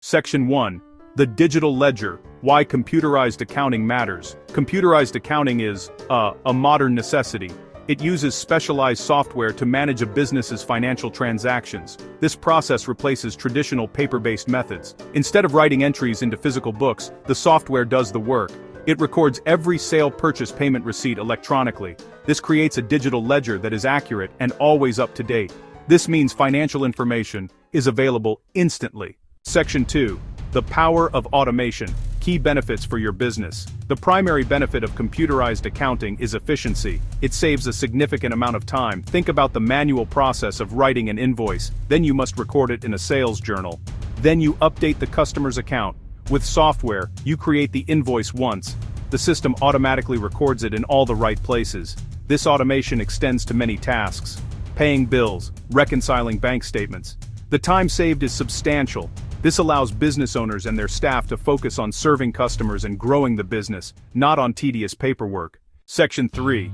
Section 1. The Digital Ledger, Why Computerized Accounting Matters. Computerized accounting is a modern necessity. It uses specialized software to manage a business's financial transactions. This process replaces traditional paper-based methods. Instead of writing entries into physical books, the software does the work. It records every sale, purchase, payment receipt electronically. This creates a digital ledger that is accurate and always up to date. This means financial information is available instantly. Section 2. The Power of Automation, Key Benefits for Your Business. The primary benefit of computerized accounting is efficiency. It saves a significant amount of time. Think about the manual process of writing an invoice, then you must record it in a sales journal. Then you update the customer's account. With software, you create the invoice once. The system automatically records it in all the right places. This automation extends to many tasks: paying bills, reconciling bank statements. The time saved is substantial. This allows business owners and their staff to focus on serving customers and growing the business, not on tedious paperwork. Section 3.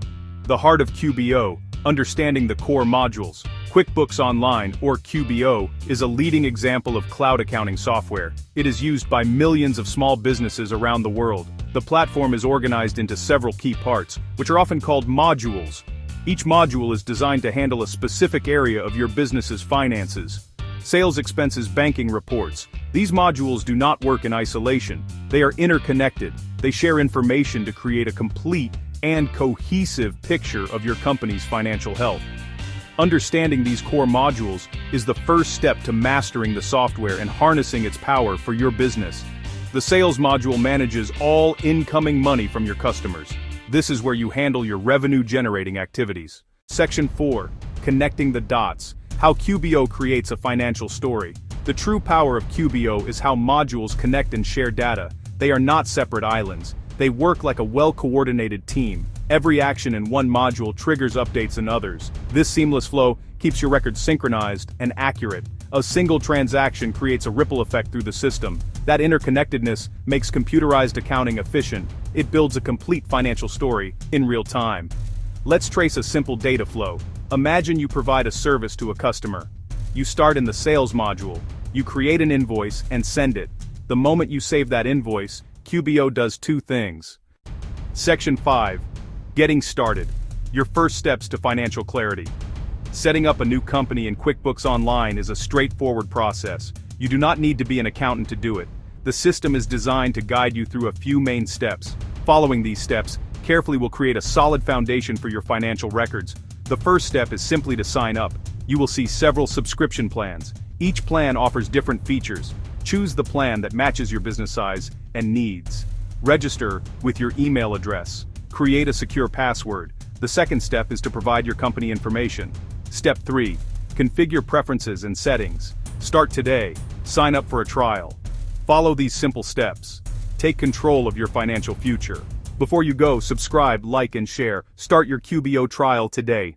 The Heart of QBO, Understanding the Core Modules. QuickBooks Online, or QBO, is a leading example of cloud accounting software. It is used by millions of small businesses around the world. The platform is organized into several key parts, which are often called modules. Each module is designed to handle a specific area of your business's finances. Sales expenses, banking reports. These modules do not work in isolation. They are interconnected. They share information to create a complete and cohesive picture of your company's financial health. Understanding these core modules is the first step to mastering the software and harnessing its power for your business. The sales module manages all incoming money from your customers. This is where you handle your revenue-generating activities. Section 4. Connecting the dots. How QBO creates a financial story. The true power of QBO is how modules connect and share data. They are not separate islands. They work like a well-coordinated team. Every action in one module triggers updates in others. This seamless flow keeps your records synchronized and accurate. A single transaction creates a ripple effect through the system. That interconnectedness makes computerized accounting efficient. It builds a complete financial story in real time. Let's trace a simple data flow. Imagine you provide a service to a customer. You start in the sales module. You create an invoice and send it. The moment you save that invoice, QBO does two things. Section 5. Getting started. Your first steps to financial clarity. Setting up a new company in QuickBooks Online is a straightforward process. You do not need to be an accountant to do it. The system is designed to guide you through a few main steps. Following these steps carefully will create a solid foundation for your financial records. The first step is simply to sign up. You will see several subscription plans. Each plan offers different features. Choose the plan that matches your business size and needs. Register with your email address. Create a secure password. The second step is to provide your company information. Step 3. Configure preferences and settings. Start today. Sign up for a trial. Follow these simple steps. Take control of your financial future. Before you go, subscribe, like, and share. Start your QBO trial today.